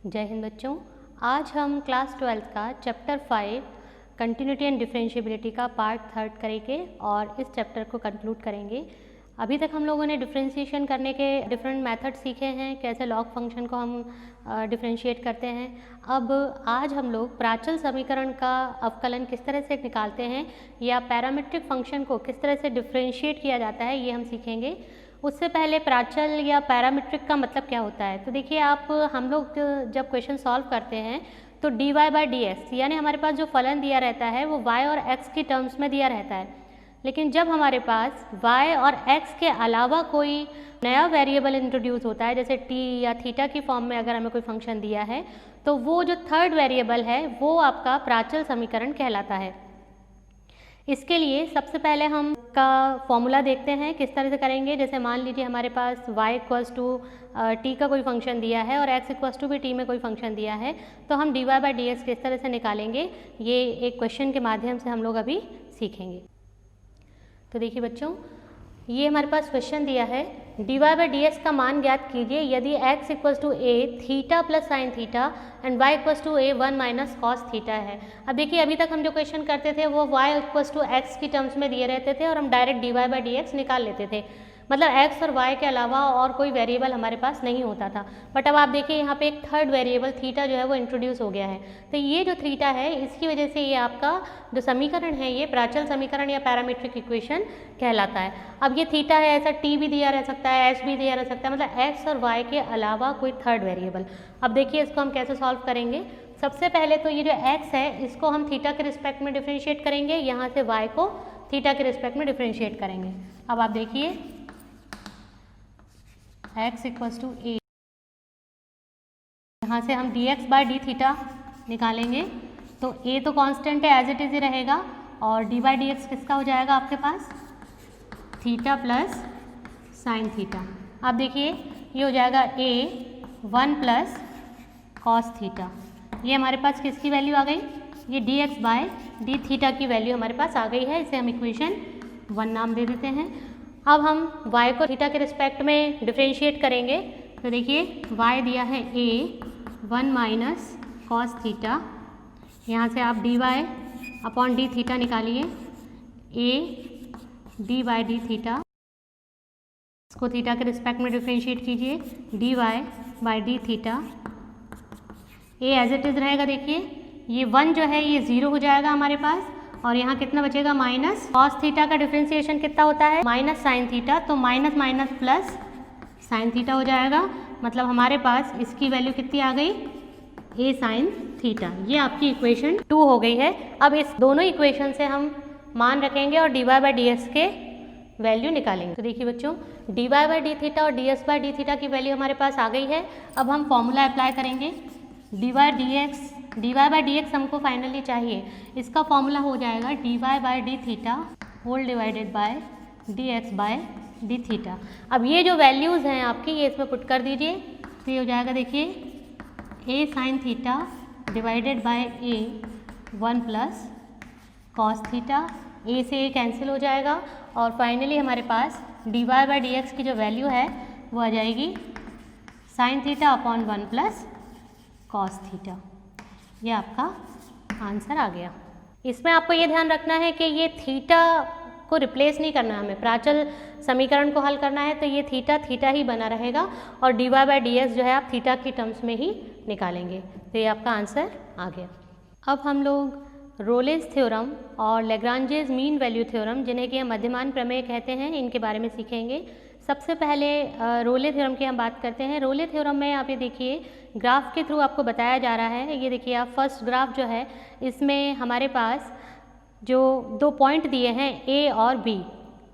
जय हिंद बच्चों। आज हम क्लास 12th का चैप्टर 5 कंटिन्यूटी एंड डिफरेंशिएबिलिटी का पार्ट 3 करेंगे और इस चैप्टर को कंक्लूड करेंगे। अभी तक हम लोगों ने डिफरेंशिएशन करने के डिफरेंट मेथड सीखे हैं, कैसे लॉग फंक्शन को हम डिफरेंशिएट करते हैं। अब आज हम लोग प्राचल समीकरण का अवकलन किस तरह से निकालते हैं या पैरामीट्रिक फंक्शन को किस तरह से डिफरेंशिएट किया जाता है, ये हम सीखेंगे। उससे पहले प्राचल या पैरामीट्रिक का मतलब क्या होता है, तो देखिए हम लोग जब क्वेश्चन सॉल्व करते हैं तो dy बाई डी एक्स यानी हमारे पास जो फलन दिया रहता है वो y और x की टर्म्स में दिया रहता है। लेकिन जब हमारे पास y और x के अलावा कोई नया वेरिएबल इंट्रोड्यूस होता है, जैसे t या थीटा की फॉर्म में अगर हमें कोई फंक्शन दिया है, तो वो जो थर्ड वेरिएबल है वो आपका प्राचल समीकरण कहलाता है। इसके लिए सबसे पहले हम का फॉर्मूला देखते हैं किस तरह से करेंगे। जैसे मान लीजिए हमारे पास y इक्वल्स टू टी का कोई फंक्शन दिया है और x इक्वल्स टू भी टी में कोई फंक्शन दिया है, तो हम dy बाई डी एक्स किस तरह से निकालेंगे, ये एक क्वेश्चन के माध्यम से हम लोग अभी सीखेंगे। तो देखिए बच्चों, ये हमारे पास क्वेश्चन दिया है, dy बाई डी एक्स का मान ज्ञात कीजिए यदि x equals to a theta plus sine theta and y equals to a 1 minus cos theta है। अब देखिए अभी तक हम जो क्वेश्चन करते थे वो y इक्वल्स टू x की टर्म्स में दिए रहते थे और हम direct dy by d x निकाल लेते थे, मतलब x और y के अलावा और कोई वेरिएबल हमारे पास नहीं होता था। बट अब आप देखिए यहाँ पे एक थर्ड वेरिएबल थीटा जो है वो इंट्रोड्यूस हो गया है, तो ये जो थीटा है इसकी वजह से ये आपका जो समीकरण है ये प्राचल समीकरण या पैरामीट्रिक इक्वेशन कहलाता है। अब ये थीटा है, ऐसा t भी दिया रह सकता है, s भी दिया रह सकता है, मतलब x और y के अलावा कोई थर्ड वेरिएबल। अब देखिए इसको हम कैसे सॉल्व करेंगे। सबसे पहले तो ये जो x है इसको हम थीटा के रिस्पेक्ट में डिफ्रेंशिएट करेंगे, यहाँ से y को थीटा के रिस्पेक्ट में डिफ्रेंशिएट करेंगे। अब आप देखिए x इक्वल्स टू a, यहाँ से हम dx बाई डी थीटा निकालेंगे, तो a तो कांस्टेंट है, एज इट इज़ ही रहेगा, और d बाई डी एक्स किसका हो जाएगा आपके पास, थीटा प्लस साइन थीटा। अब देखिए ये हो जाएगा a 1 प्लस कॉस थीटा, ये हमारे पास किसकी वैल्यू आ गई, ये dx बाय डी थीटा की वैल्यू हमारे पास आ गई है, इसे हम इक्वेशन 1 नाम दे देते हैं। अब हम y को थीटा के रिस्पेक्ट में डिफरेंशिएट करेंगे, तो देखिए y दिया है a 1 माइनस कॉस थीटा, यहाँ से आप dy अपॉन डी थीटा निकालिए, a d by d theta, इसको थीटा के रिस्पेक्ट में डिफरेंशिएट कीजिए, dy by d theta, a as it is रहेगा। देखिए ये 1 जो है ये 0 हो जाएगा हमारे पास, और यहाँ कितना बचेगा, माइनस कॉस थीटा का डिफरेंशिएशन कितना होता है, माइनस साइन थीटा, तो minus minus plus sine theta हो जाएगा, मतलब हमारे पास इसकी वैल्यू कितनी आ गई, a साइन थीटा। ये आपकी इक्वेशन 2 हो गई है। अब इस दोनों इक्वेशन से हम मान रखेंगे और dy बाई डी एक्स के वैल्यू निकालेंगे। तो देखिए बच्चों, dy बाई डी थीटा और ds बाई डी थीटा की वैल्यू हमारे पास आ गई है। अब हम फॉर्मूला अप्लाई करेंगे, dy बाई डी एक्स हमको फाइनली चाहिए, इसका फॉर्मूला हो जाएगा dy by d theta whole divided by dx by d theta. अब ये जो वैल्यूज़ हैं आपकी ये इसमें पुट कर दीजिए, तो ये हो जाएगा देखिए a sine theta divided by a 1 plus cos theta, a से a कैंसिल हो जाएगा, और फाइनली हमारे पास dy बाई डी एक्स की जो वैल्यू है वो आ जाएगी sine theta upon 1 plus cos theta. ये आपका आंसर आ गया। इसमें आपको ये ध्यान रखना है कि ये थीटा को रिप्लेस नहीं करना है, हमें प्राचल समीकरण को हल करना है, तो ये थीटा थीटा ही बना रहेगा और dy बाई डी एक्स जो है आप थीटा की टर्म्स में ही निकालेंगे, तो ये आपका आंसर आ गया। अब हम लोग रोलेज थ्योरम और लेग्रांजेज मीन वैल्यू थ्योरम, जिन्हें कि हम मध्यमान प्रमेय कहते हैं, इनके बारे में सीखेंगे। सबसे पहले रोले थ्योरम की हम बात करते हैं। रोले थ्योरम में आप ये देखिए ग्राफ के थ्रू आपको बताया जा रहा है, ये देखिए आप फर्स्ट ग्राफ जो है इसमें हमारे पास जो 2 पॉइंट दिए हैं a और b,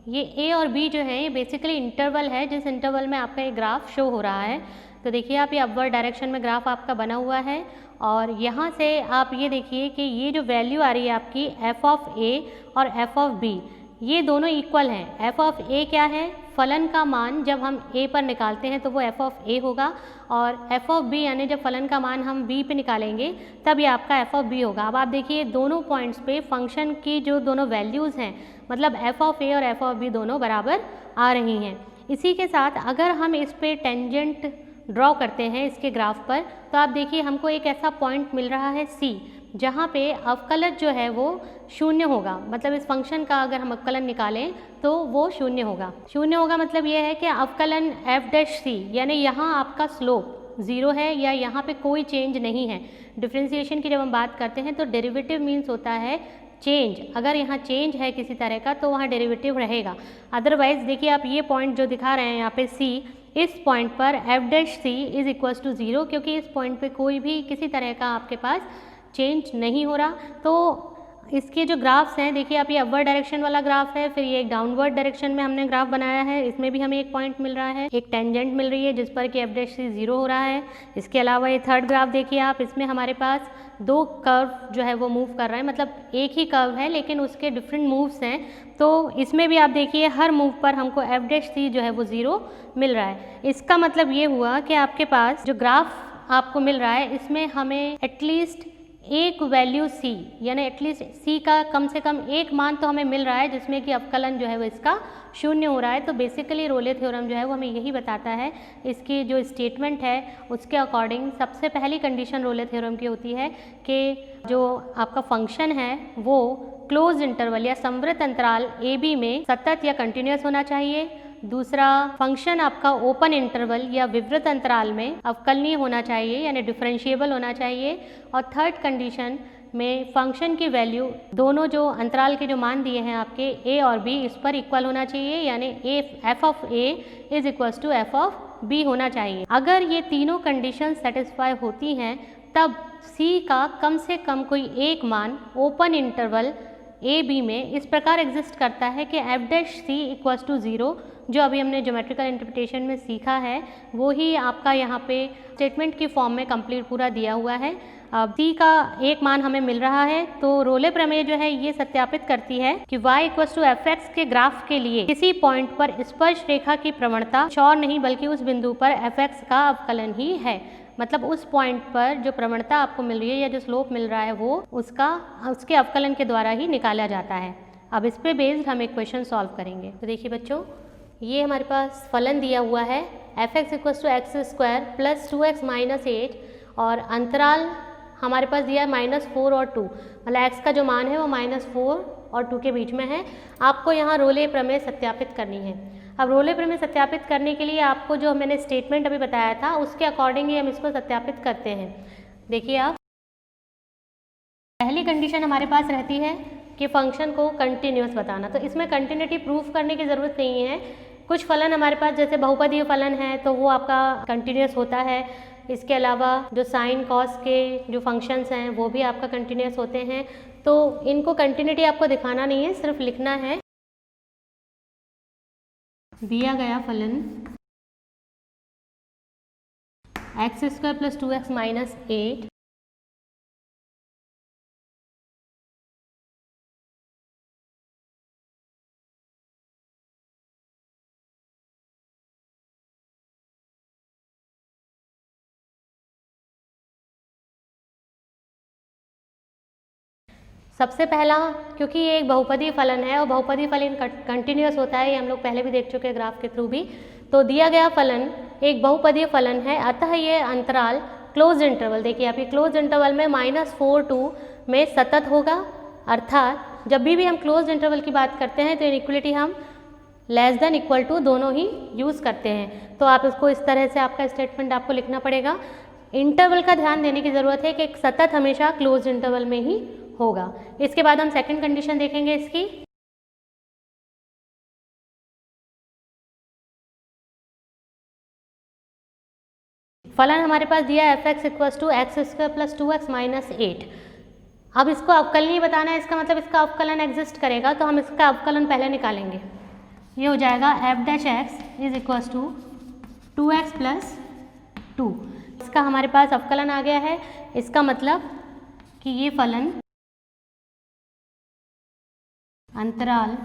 ये a और b जो है ये बेसिकली इंटरवल है, जिस इंटरवल में आपका ये ग्राफ शो हो रहा है। तो देखिए आप ये अपवर्ड डायरेक्शन में ग्राफ आपका बना हुआ है, और यहाँ से आप ये देखिए कि ये जो वैल्यू आ रही है आपकी f ऑफ a और f ऑफ b, ये दोनों इक्वल हैं। f ऑफ a क्या है, फलन का मान जब हम a पर निकालते हैं तो वो f ऑफ a होगा, और f ऑफ b यानी जब फलन का मान हम b पे निकालेंगे तब ये आपका f ऑफ b होगा। अब आप देखिए दोनों पॉइंट्स पे फंक्शन की जो दोनों वैल्यूज़ हैं, मतलब f ऑफ a और f ऑफ b दोनों बराबर आ रही हैं। इसी के साथ अगर हम इस पे टेंजेंट ड्रॉ करते हैं इसके ग्राफ पर, तो आप देखिए हमको एक ऐसा पॉइंट मिल रहा है C, जहाँ पे अवकलज जो है वो शून्य होगा। मतलब इस फंक्शन का अगर हम अवकलन निकालें तो वो शून्य होगा। शून्य होगा मतलब ये है कि अवकलन f' यानी यहाँ आपका स्लोप 0 है या यहाँ पे कोई चेंज नहीं है। डिफ्रेंसिएशन की जब हम बात करते हैं तो डेरिवेटिव मीन्स होता है चेंज। अगर यहाँ चेंज है किसी तरह का तो वहाँ डेरिवेटिव रहेगा। अदरवाइज देखिए आप ये पॉइंट जो दिखा रहे हैं यहाँ पे C, इस पॉइंट पर f' इज इक्वल्स टू 0, क्योंकि इस पॉइंट पे कोई भी किसी तरह का आपके पास चेंज नहीं हो रहा। तो इसके जो ग्राफ्स हैं देखिए आप, ये अपवर्ड डायरेक्शन वाला ग्राफ है, फिर ये एक डाउनवर्ड डायरेक्शन में हमने ग्राफ बनाया है, इसमें भी हमें एक पॉइंट मिल रहा है, एक टेंजेंट मिल रही है जिस पर कि f' 0 हो रहा है। इसके अलावा ये थर्ड ग्राफ देखिए आप, इसमें हमारे पास 2 कर्व जो है वो मूव कर रहा है, मतलब एक ही कर्व है लेकिन उसके डिफरेंट मूव्स हैं। तो इसमें भी आप देखिए हर मूव पर हमको f' जो है वो 0 मिल रहा है। इसका मतलब ये हुआ कि आपके पास जो ग्राफ आपको मिल रहा है इसमें हमें एटलीस्ट एक वैल्यू C, यानी एटलीस्ट C का कम से कम एक मान तो हमें मिल रहा है जिसमें कि अवकलन जो है वो इसका शून्य हो रहा है। तो बेसिकली रोले थ्योरम जो है वो हमें यही बताता है, इसकी जो स्टेटमेंट है उसके अकॉर्डिंग सबसे पहली कंडीशन रोले थ्योरम की होती है कि जो आपका फंक्शन है वो क्लोज इंटरवल या समवृत्त अंतराल AB में सतत या कंटिन्यूस होना चाहिए। दूसरा, फंक्शन आपका ओपन इंटरवल या विवृत अंतराल में अवकलनीय होना चाहिए यानी डिफरेंशिएबल होना चाहिए। और थर्ड कंडीशन में फंक्शन की वैल्यू दोनों जो अंतराल के जो मान दिए हैं आपके A और B, इस पर इक्वल होना चाहिए, यानी f of A is equals to f of B होना चाहिए। अगर ये तीनों कंडीशन सेटिस्फाई होती हैं तब C का कम से कम कोई एक मान ओपन इंटरवल AB में इस प्रकार एग्जिस्ट करता है कि f' इक्वल्स टू 0, जो अभी हमने ज्योमेट्रिकल इंटरप्रिटेशन में सीखा है वो ही आपका यहाँ पे स्टेटमेंट की फॉर्म में कंप्लीट पूरा दिया हुआ है। अब C का एक मान हमें मिल रहा है, तो रोले प्रमेय जो है ये सत्यापित करती है कि y इक्वल्स टू fx के ग्राफ के लिए किसी पॉइंट पर स्पर्श रेखा की प्रवणता कुछ और नहीं बल्कि उस बिंदु पर fx का अवकलन ही है। मतलब उस पॉइंट पर जो प्रवणता आपको मिल रही है या जो स्लोप मिल रहा है वो उसके अवकलन के द्वारा ही निकाला जाता है। अब इस पे बेस्ड हम एक क्वेश्चन सॉल्व करेंगे। तो देखिए बच्चों, ये हमारे पास फलन दिया हुआ है f(x) equals to x² plus 2x minus 8, और अंतराल हमारे पास दिया है -4 और 2, मतलब x का जो मान है वो -4 और 2 के बीच में है। आपको यहाँ रोले प्रमेय सत्यापित करनी है। अब रोले प्रमेय सत्यापित करने के लिए आपको जो मैंने स्टेटमेंट अभी बताया था उसके अकॉर्डिंग ही हम इसको सत्यापित करते हैं। देखिए आप, पहली कंडीशन हमारे पास रहती है कि फंक्शन को कंटिन्यूस बताना, तो इसमें कंटिन्यूटी प्रूफ करने की ज़रूरत नहीं है। कुछ फलन हमारे पास जैसे बहुपदीय फलन है तो वो आपका कंटिन्यूस होता है। इसके अलावा जो साइन कॉस के जो फंक्शंस हैं वो भी आपका कंटिन्यूस होते हैं। तो इनको कंटिन्यूटी आपको दिखाना नहीं है, सिर्फ लिखना है दिया गया फलन x² प्लस 2x माइनस 8 सबसे पहला, क्योंकि ये एक बहुपदीय फलन है और बहुपदीय फलन कंटिन्यूस होता है, ये हम लोग पहले भी देख चुके हैं ग्राफ के थ्रू भी। तो दिया गया फलन एक बहुपदीय फलन है, अतः ये अंतराल क्लोज इंटरवल, देखिए आप, ये क्लोज इंटरवल में -4 2 में सतत होगा। अर्थात जब भी हम क्लोज इंटरवल की बात करते हैं तो इनइक्वलिटी हम लेस देन इक्वल टू दोनों ही यूज़ करते हैं। तो आप इसको इस तरह से आपका स्टेटमेंट आपको लिखना पड़ेगा। इंटरवल का ध्यान देने की ज़रूरत है कि एक सतत हमेशा क्लोज इंटरवल में ही होगा। इसके बाद हम सेकंड कंडीशन देखेंगे इसकी। फलन हमारे पास दिया है f(x) equals to x² plus 2x minus 8। अब इसको अवकलनीय बताना है, इसका मतलब इसका अवकलन एग्जिस्ट करेगा, तो हम इसका अवकलन पहले निकालेंगे। ये हो जाएगा f' is equals to 2x plus 2। इसका हमारे पास अवकलन आ गया है। इसका मतलब कि ये फलन अंतराल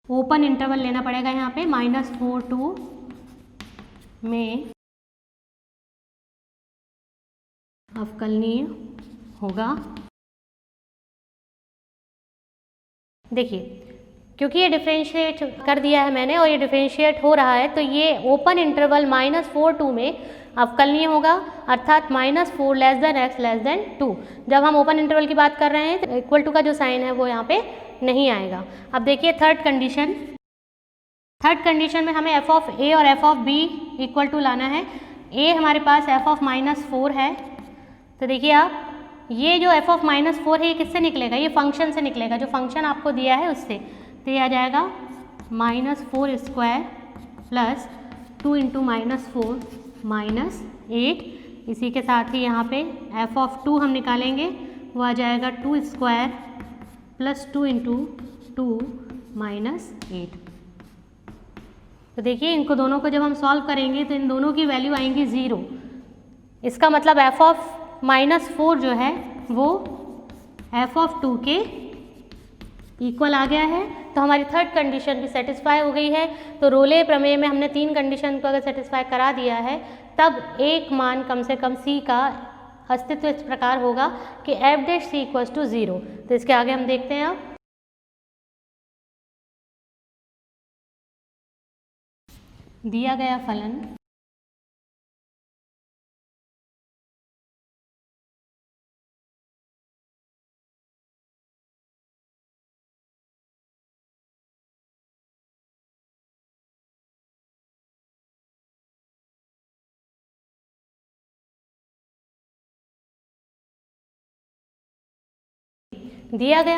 ओपन इंटरवल लेना पड़ेगा यहाँ पे -4 2 में अवकलनीय होगा। देखिए क्योंकि ये डिफरेंशिएट कर दिया है मैंने और ये डिफरेंशिएट हो रहा है, तो ये ओपन इंटरवल -4 2 में अवकलनीय होगा, अर्थात -4 x <2। जब हम ओपन इंटरवल की बात कर रहे हैं तो इक्वल टू का जो साइन है वो यहाँ पे नहीं आएगा। अब देखिए थर्ड कंडीशन में हमें f ऑफ a और f of b equal to लाना है। a हमारे पास f ऑफ -4 है, तो देखिए आप ये जो f ऑफ -4 है ये किससे निकलेगा, ये फंक्शन से निकलेगा, जो फंक्शन आपको दिया है उससे। तो ये आ जाएगा -4² प्लस 2 इंटू -4 -8। इसी के साथ ही यहाँ पे f ऑफ 2 हम निकालेंगे, वो आ जाएगा 2² प्लस 2 इंटू 2 -8। तो देखिए इनको दोनों को जब हम सॉल्व करेंगे तो इन दोनों की वैल्यू आएंगी 0। इसका मतलब f ऑफ -4 जो है वो f ऑफ 2 के इक्वल आ गया है। तो हमारी थर्ड कंडीशन भी सेटिस्फाई हो गई है। तो रोले प्रमेय में हमने 3 कंडीशन को अगर सेटिस्फाई करा दिया है तब एक मान कम से कम c का अस्तित्व इस प्रकार होगा कि f' c = 0। तो इसके आगे हम देखते हैं अब दिया गया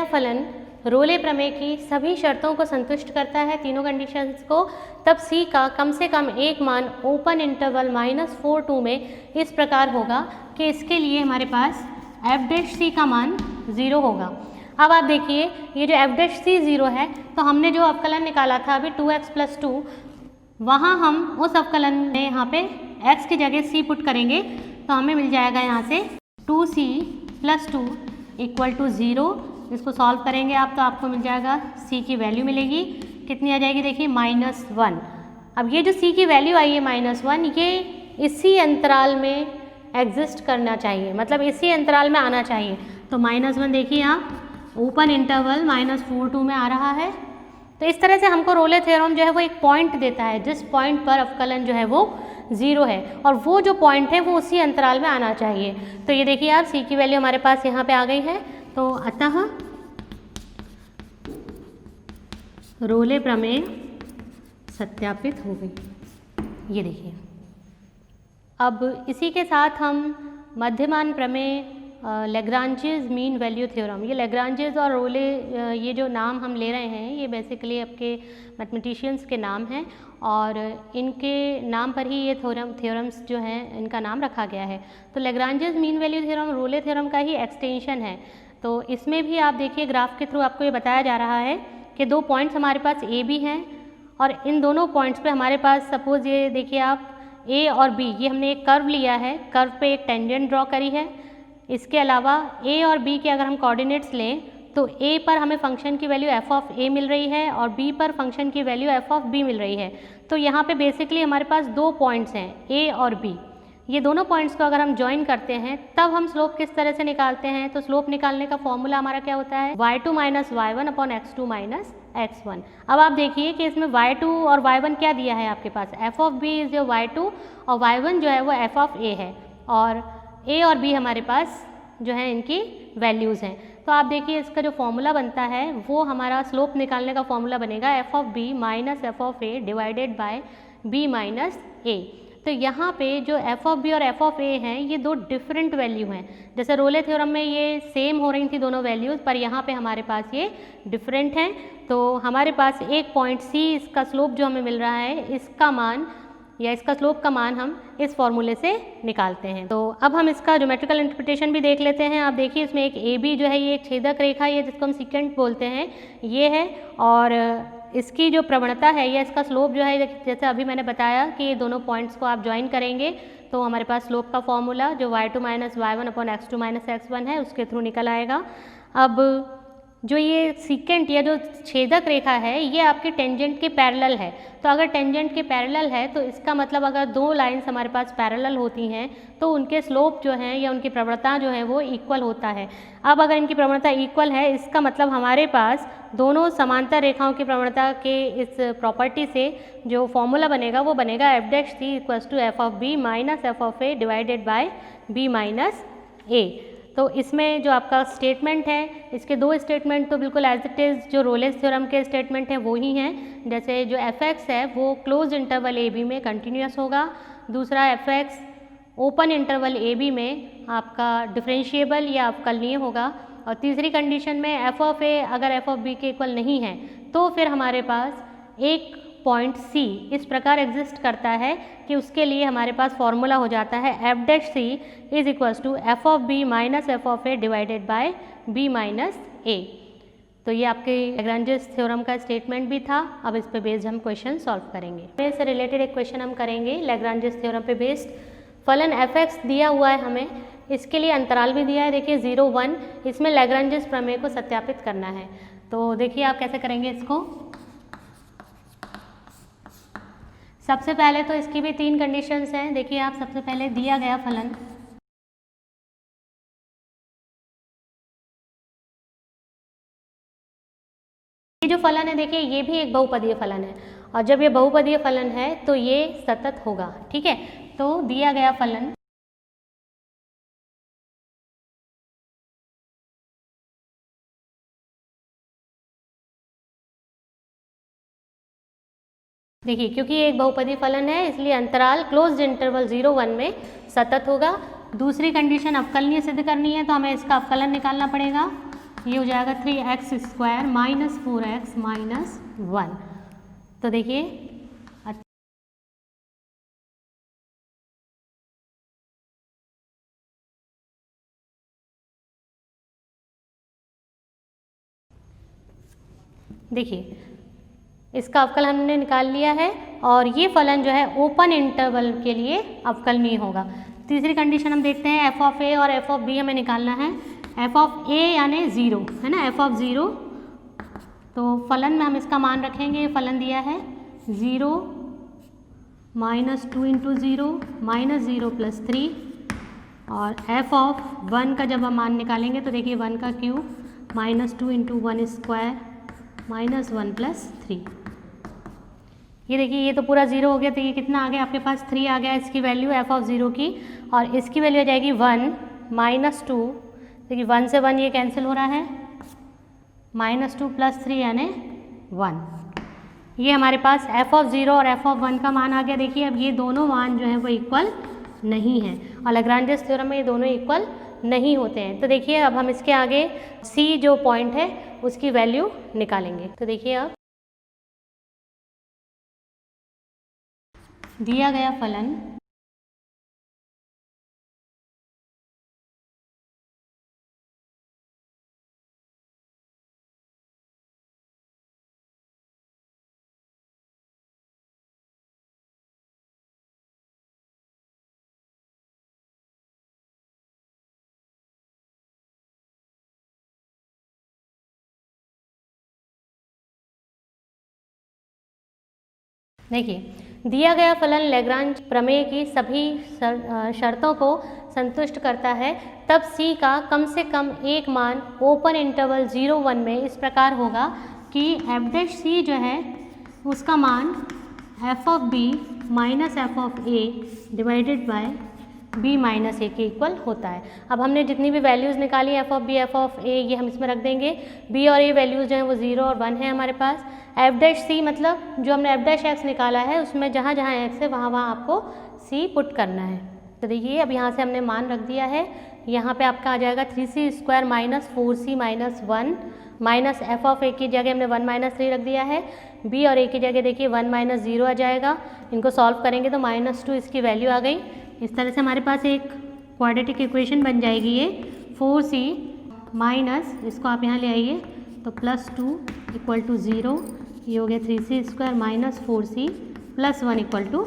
फलन रोले प्रमेय की सभी शर्तों को संतुष्ट करता है, तीनों कंडीशंस को, तब c का कम से कम एक मान ओपन इंटरवल -4 2 में इस प्रकार होगा कि इसके लिए हमारे पास f' का मान 0 होगा। अब आप देखिए ये जो f' 0 है, तो हमने जो अवकलन निकाला था अभी 2x + 2, वहाँ हम उस अवकलन में यहाँ पे x की जगह c पुट करेंगे तो हमें मिल जाएगा यहाँ से 2c + 2 = 0। इसको सॉल्व करेंगे आप तो आपको मिल जाएगा c की वैल्यू मिलेगी, कितनी आ जाएगी देखिए -1। अब ये जो c की वैल्यू आई है -1, ये इसी अंतराल में एग्जिस्ट करना चाहिए, मतलब इसी अंतराल में आना चाहिए। तो -1 देखिए आप ओपन इंटरवल -4 2 में आ रहा है। तो इस तरह से हमको रोले थ्योरम जो है वो एक पॉइंट देता है जिस पॉइंट पर अवकलन जो है वो 0 है, और वो जो पॉइंट है वो उसी अंतराल में आना चाहिए। तो ये देखिए आप c की वैल्यू हमारे पास यहाँ पे आ गई है। तो अतः रोले प्रमेय सत्यापित हो गई। ये देखिए अब इसी के साथ हम मध्यमान प्रमेय, लैग्रांजेस मीन वैल्यू थ्योरम, ये लैग्रांजेस और रोले ये जो नाम हम ले रहे हैं ये बेसिकली आपके मैथमेटिशियंस के नाम हैं और इनके नाम पर ही ये थ्योरम्स जो हैं इनका नाम रखा गया है। तो लैग्रांजेस मीन वैल्यू थ्योरम रोले थ्योरम का ही एक्सटेंशन है। तो इसमें भी आप देखिए ग्राफ के थ्रू आपको ये बताया जा रहा है कि 2 पॉइंट्स हमारे पास ए बी हैं और इन दोनों पॉइंट्स पे हमारे पास सपोज़ ये देखिए आप ए और बी, ये हमने एक कर्व लिया है, कर्व पे एक टेंजेंट ड्रॉ करी है। इसके अलावा ए और बी के अगर हम कोऑर्डिनेट्स लें तो ए पर हमें फंक्शन की वैल्यू f ऑफ a मिल रही है और b पर फंक्शन की वैल्यू f ऑफ b मिल रही है। तो यहाँ पे बेसिकली हमारे पास 2 पॉइंट्स हैं a और b। ये दोनों पॉइंट्स को अगर हम ज्वाइन करते हैं तब हम स्लोप किस तरह से निकालते हैं, तो स्लोप निकालने का फॉर्मूला हमारा क्या होता है, y2 - y1 / x2 - x1। अब आप देखिए कि इसमें y2 और y1 क्या दिया है आपके पास, f ऑफ b इज जो y2 और y1 जो है वो f ऑफ a है, और a और b हमारे पास जो है इनकी वैल्यूज़ हैं। तो आप देखिए इसका जो फॉर्मूला बनता है वो हमारा स्लोप निकालने का फॉर्मूला बनेगा f of b - f of a divided by b - a। तो यहाँ पे जो f ऑफ b और f ऑफ a हैं ये 2 डिफरेंट वैल्यू हैं। जैसे रोले थ्योरम में ये सेम हो रही थी दोनों वैल्यूज़, पर यहाँ पे हमारे पास ये डिफरेंट हैं। तो हमारे पास एक पॉइंट c, इसका स्लोप जो हमें मिल रहा है, इसका मान या इसका स्लोप का मान हम इस फॉर्मूले से निकालते हैं। तो अब हम इसका ज्योमेट्रिकल इंटरप्रिटेशन भी देख लेते हैं। आप देखिए इसमें एक ए बी जो है ये एक छेदक रेखा है जिसको हम सिकेंट बोलते हैं, ये है, और इसकी जो प्रवणता है या इसका स्लोप जो है जैसे अभी मैंने बताया कि ये दोनों पॉइंट्स को आप ज्वाइन करेंगे तो हमारे पास स्लोप का फॉर्मूला जो y2 - y1 / x2 - x1 है उसके थ्रू निकल आएगा। अब जो ये सीकेंट या जो छेदक रेखा है ये आपके टेंजेंट के पैरेलल है। तो अगर टेंजेंट के पैरेलल है तो इसका मतलब अगर दो लाइंस हमारे पास पैरेलल होती हैं तो उनके स्लोप जो हैं या उनकी प्रवणता जो है वो इक्वल होता है। अब अगर इनकी प्रवणता इक्वल है इसका मतलब हमारे पास दोनों समांतर रेखाओं की प्रवणता के इस प्रॉपर्टी से जो फॉर्मूला बनेगा वो बनेगा F dash C equals to F of B minus F of A divided by B minus A. तो इसमें जो आपका स्टेटमेंट है इसके दो स्टेटमेंट तो बिल्कुल एज इट इज़ जो रोलेस थ्योरम के स्टेटमेंट हैं वो ही हैं। जैसे जो एफ एक्स है वो क्लोज इंटरवल ए बी में कंटिन्यूस होगा, दूसरा F X open interval A B में आपका डिफरेंशिएबल या अवकलनीय होगा, और तीसरी कंडीशन में एफ ऑफ ए अगर एफ ऑफ बी के इक्वल नहीं है तो फिर हमारे पास एक पॉइंट सी इस प्रकार एग्जिस्ट करता है कि उसके लिए हमारे पास फॉर्मूला हो जाता है F dash C is equals to F of B minus F of A divided by B minus A. तो ये आपके लैग्रांजेस थ्योरम का स्टेटमेंट भी था। अब इस पे बेस्ड हम क्वेश्चन सॉल्व करेंगे। इससे रिलेटेड एक क्वेश्चन हम करेंगे लैग्रांजेस थ्योरम पे बेस्ड। फलन एफ एक्स दिया हुआ है हमें, इसके लिए अंतराल भी दिया है, देखिए 0 1, इसमें लैग्रांजेस प्रमेय को सत्यापित करना है। तो देखिए आप कैसे करेंगे इसको। सबसे पहले तो इसकी भी 3 कंडीशंस हैं। देखिए आप सबसे पहले दिया गया फलन ये जो फलन है देखिए ये भी एक बहुपदीय फलन है, और जब ये बहुपदीय फलन है तो ये सतत होगा। ठीक है, तो दिया गया फलन देखिए क्योंकि ये एक बहुपदीय फलन है इसलिए अंतराल क्लोज्ड इंटरवल 0 1 में सतत होगा। दूसरी कंडीशन अवकलनीय सिद्ध करनी है तो हमें इसका अवकलन निकालना पड़ेगा। ये हो जाएगा 3x square minus 4x minus 1। तो देखिए इसका अवकल हमने निकाल लिया है, और ये फलन जो है ओपन इंटरवल के लिए अवकलनीय होगा। तीसरी कंडीशन हम देखते हैं एफ ऑफ ए और एफ ऑफ बी हमें निकालना है। एफ ऑफ ए यानी 0 है ना, एफ ऑफ 0, तो फलन में हम इसका मान रखेंगे। फलन दिया है 0 माइनस 2 इंटू 0 माइनस 0 प्लस 3, और एफ ऑफ 1 का जब हम मान निकालेंगे तो देखिए 1 का cube minus 2 into 1 square minus 1 plus 3। ये देखिए ये तो पूरा 0 हो गया, तो ये कितना आ गया आपके पास 3 आ गया इसकी वैल्यू एफ ऑफ 0 की, और इसकी वैल्यू आ जाएगी 1 माइनस 2। देखिए 1 से 1 ये कैंसिल हो रहा है, माइनस 2 प्लस 3 यानी 1। ये हमारे पास एफ ऑफ 0 और एफ ऑफ 1 का मान आ गया। देखिए अब ये दोनों मान जो है वो इक्वल नहीं है, और लैग्रांजेस थ्योरम में ये दोनों इक्वल नहीं होते हैं। तो देखिए अब हम इसके आगे सी जो पॉइंट है उसकी वैल्यू निकालेंगे। तो देखिए अब दिया गया फलन देखिए दिया गया फलन लैग्रांज प्रमेय की सभी शर्तों को संतुष्ट करता है, तब c का कम से कम एक मान ओपन इंटरवल 0 1 में इस प्रकार होगा कि एफ डैश सी जो है उसका मान F of B minus F of A divided by B minus A के इक्वल होता है। अब हमने जितनी भी वैल्यूज़ निकाली F of B F of A ये हम इसमें रख देंगे। बी और ए वैल्यूज़ जो हैं वो 0 और 1 है हमारे पास। एफ डैश सी मतलब जो हमने एफ डैश एक्स निकाला है उसमें जहाँ जहाँ एक्स है वहाँ वहाँ आपको सी पुट करना है। तो देखिए अब यहाँ से हमने मान रख दिया है, यहाँ पे आपका आ जाएगा 3c square minus 4c minus 1 minus F of A की जगह हमने 1 माइनस 3 रख दिया है। बी और ए की जगह देखिए 1 माइनस 0 आ जाएगा। इनको सॉल्व करेंगे तो माइनस 2 इसकी वैल्यू आ गई। इस तरह से हमारे पास एक क्वाड्रेटिक इक्वेशन बन जाएगी ये 4c माइनस, इसको आप यहाँ ले आइए तो प्लस 2 इक्वल टू 0, ये हो गया 3c square minus 4c plus 1 equal to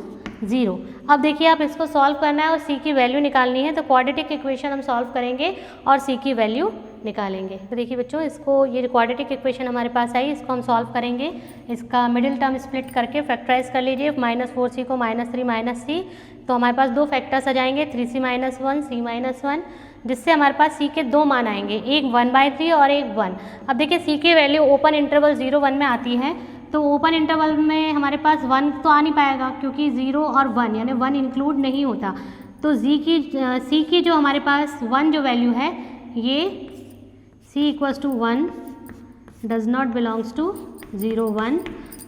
0। अब देखिए आप इसको सॉल्व करना है और c की वैल्यू निकालनी है, तो क्वाड्रेटिक इक्वेशन हम सॉल्व करेंगे और c की वैल्यू निकालेंगे। तो देखिए बच्चों, इसको ये क्वाड्रेटिक इक्वेशन हमारे पास आई, इसको हम सॉल्व करेंगे। इसका मिडिल टर्म स्प्लिट करके फैक्टराइज कर लीजिए, -4c को -3 -c, तो हमारे पास दो फैक्टर्स आ जाएंगे, 3c - 1 c - 1, जिससे हमारे पास c के दो मान आएंगे, एक 1/3 और एक 1। अब देखिए c की वैल्यू ओपन इंटरवल 0 1 में आती है, तो ओपन इंटरवल में हमारे पास 1 तो आ नहीं पाएगा क्योंकि 0 और 1 यानी 1 इंक्लूड नहीं होता। तो c की जो हमारे पास 1 जो वैल्यू है, ये c = 1 does not belongs to 0 1,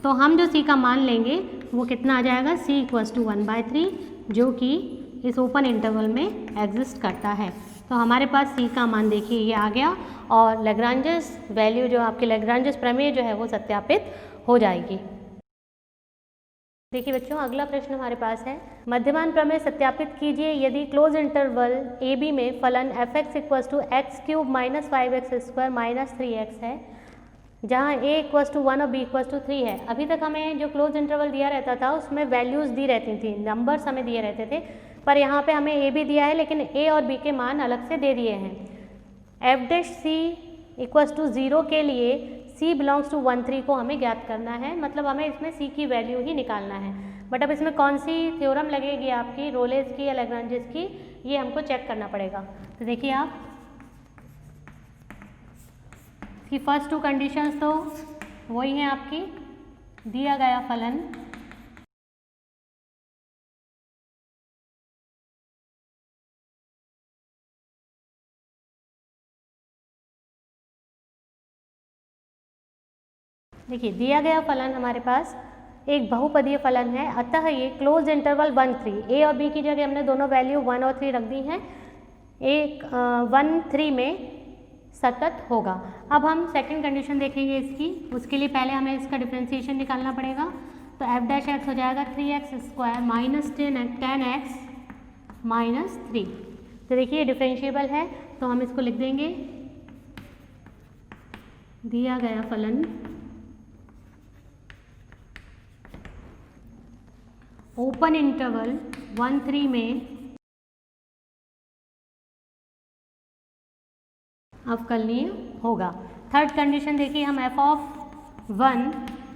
तो हम जो c का मान लेंगे वो कितना आ जाएगा, c = 1/3, जो कि इस ओपन इंटरवल में एग्जिस्ट करता है। तो हमारे पास c का मान देखिए ये आ गया, और लैग्रांजेस वैल्यू जो आपकी लैग्रांजेस प्रमेय जो है वो सत्यापित हो जाएगी। देखिए बच्चों, अगला प्रश्न हमारे पास है, मध्यमान प्रमेय सत्यापित कीजिए यदि क्लोज इंटरवल ए बी में फलन f(x) = x³ - 5x² - 3x है, जहाँ a = 1 और b = 3 है। अभी तक हमें जो क्लोज इंटरवल दिया रहता था उसमें वैल्यूज़ दी रहती थी, नंबर्स हमें दिए रहते थे, पर यहाँ पे हमें a भी दिया है लेकिन a और b के मान अलग से दे दिए हैं। f' = 0 के लिए c बिलोंग्स टू 1 3 को हमें ज्ञात करना है, मतलब हमें इसमें c की वैल्यू ही निकालना है। बट अब इसमें कौन सी थ्योरम लगेगी आपकी, रोलेस की या लैग्रांजेस की, ये हमको चेक करना पड़ेगा। तो देखिए आप, इसकी फर्स्ट 2 कंडीशंस तो वही हैं आपकी, दिया गया फलन देखिए दिया गया फलन हमारे पास एक बहुपदीय फलन है, अतः ये क्लोज इंटरवल 1 3, ए और बी की जगह हमने दोनों वैल्यू 1 और 3 रख दी हैं, एक 1 3 में सतत होगा। अब हम सेकंड कंडीशन देखेंगे इसकी, उसके लिए पहले हमें इसका डिफरेंशिएशन निकालना पड़ेगा। तो f' हो जाएगा 3x² - 10x - 3। तो देखिए डिफरेंशिएबल है, तो हम इसको लिख देंगे, दिया गया फलन ओपन इंटरवल 1 3 में अवकलनीय होगा। थर्ड कंडीशन देखिए, हम f(1)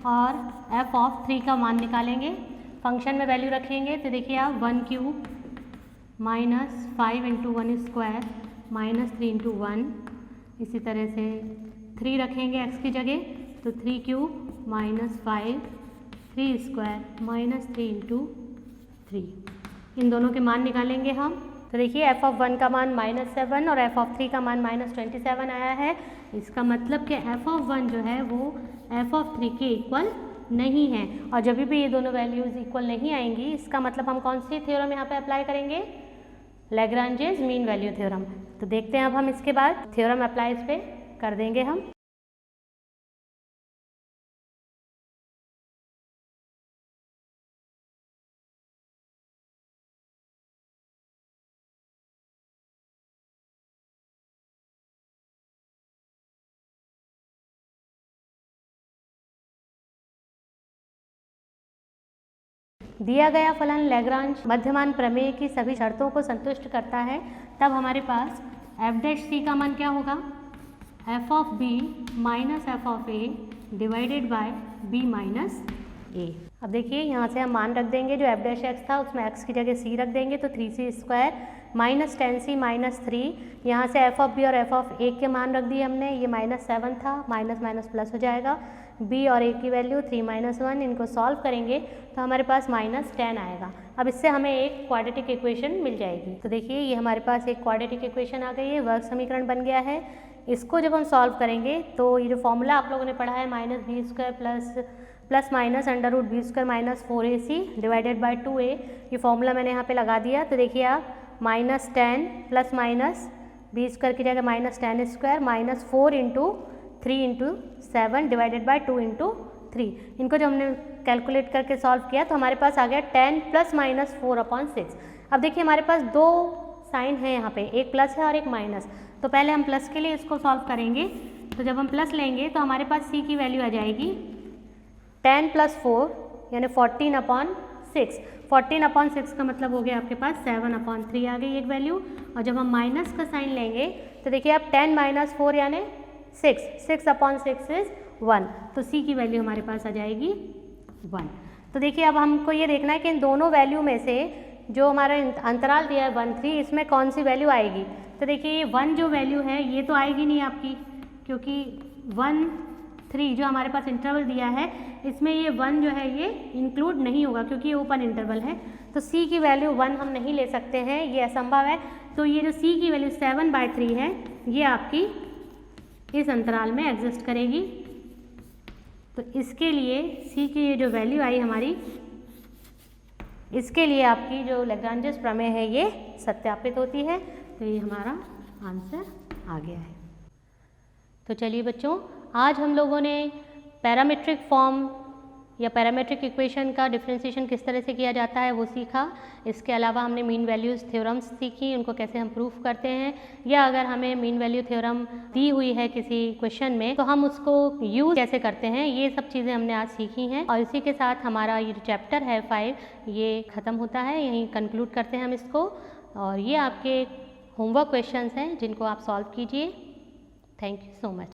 और f(3) का मान निकालेंगे, फंक्शन में वैल्यू रखेंगे। तो देखिए आप 1³ - 5 × 1² - 3 × 1, इसी तरह से 3 रखेंगे x की जगह, तो 3³ - 5 3² - 3 × 3, इन दोनों के मान निकालेंगे हम। तो देखिए f(1) का मान -7 और f(3) का मान -27 आया है। इसका मतलब कि f(1) जो है वो f(3) के इक्वल नहीं है, और जब भी ये दोनों वैल्यूज़ इक्वल नहीं आएंगी, इसका मतलब हम कौन सी थ्योरम यहाँ पे अप्लाई करेंगे, लैग्रांजेस मीन वैल्यू थ्योरम। तो देखते हैं अब हम इसके बाद थ्योरम अप्लाई इस पर कर देंगे हम। दिया गया फलन लैग्रांज मध्यमान प्रमेय की सभी शर्तों को संतुष्ट करता है, तब हमारे पास f' का मान क्या होगा, f(b) - f(a) divided by b - a। अब देखिए यहाँ से हम मान रख देंगे, जो f' था उसमें x की जगह c रख देंगे, तो 3c² - 10c - 3, यहाँ से f(b) और f(a) के मान रख दिए हमने, ये -7 था, माइनस माइनस प्लस हो जाएगा, b और a की वैल्यू 3 - 1, इनको सॉल्व करेंगे तो हमारे पास -10 आएगा। अब इससे हमें एक क्वाड्रेटिक इक्वेशन मिल जाएगी। तो देखिए ये हमारे पास एक क्वाड्रेटिक इक्वेशन आ गई है, वर्ग समीकरण बन गया है। इसको जब हम सॉल्व करेंगे तो ये जो फॉर्मूला आप लोगों ने पढ़ा है -b² plus minus √b² - 4ac divided by 2a, ये फॉर्मूला मैंने यहाँ पे लगा दिया। तो देखिए आप -10 प्लस माइनस b² की जगह -10² - 4 × 3 × 7 डिवाइडेड बाय 2 × 3, इनको जब हमने कैलकुलेट करके सॉल्व किया तो हमारे पास आ गया 10 + -4/6। अब देखिए हमारे पास दो साइन है यहाँ पे, एक प्लस है और एक माइनस, तो पहले हम प्लस के लिए इसको सॉल्व करेंगे। तो जब हम प्लस लेंगे तो हमारे पास c की वैल्यू आ जाएगी 10 + 4 यानी 14/6, 6। 14/6 का मतलब हो गया आपके पास 7/3 आ गई एक वैल्यू। और जब हम माइनस का साइन लेंगे तो देखिए आप 10 - 4 यानी 6, 6/6 इज 1, तो सी की वैल्यू हमारे पास आ जाएगी 1। तो देखिए अब हमको ये देखना है कि इन दोनों वैल्यू में से जो हमारा अंतराल दिया है 1, 3, इसमें कौन सी वैल्यू आएगी। तो देखिए ये 1 जो वैल्यू है ये तो आएगी नहीं आपकी, क्योंकि 1, 3 जो हमारे पास इंटरवल दिया है इसमें ये 1 जो है ये इंक्लूड नहीं होगा, क्योंकि ये ओपन इंटरवल है। तो सी की वैल्यू 1 हम नहीं ले सकते हैं, ये असंभव है। तो ये जो सी की वैल्यू 7/3 है ये आपकी इस अंतराल में एग्जिस्ट करेगी। तो इसके लिए सी की ये जो वैल्यू आई हमारी, इसके लिए आपकी जो लैग्रांजेस प्रमेय है ये सत्यापित होती है। तो ये हमारा आंसर आ गया है। तो चलिए बच्चों, आज हम लोगों ने पैरामीट्रिक फॉर्म या पैरामीट्रिक इक्वेशन का डिफरेंशिएशन किस तरह से किया जाता है वो सीखा। इसके अलावा हमने मीन वैल्यूज़ थ्योरम्स सीखी, उनको कैसे हम प्रूफ करते हैं, या अगर हमें मीन वैल्यू थ्योरम दी हुई है किसी क्वेश्चन में तो हम उसको यूज़ कैसे करते हैं, ये सब चीज़ें हमने आज सीखी हैं। और इसी के साथ हमारा ये जो चैप्टर है 5 ये ख़त्म होता है, यहीं कंक्लूड करते हैं हम इसको। और ये आपके होमवर्क क्वेश्चंस हैं जिनको आप सॉल्व कीजिए। Thank you so much.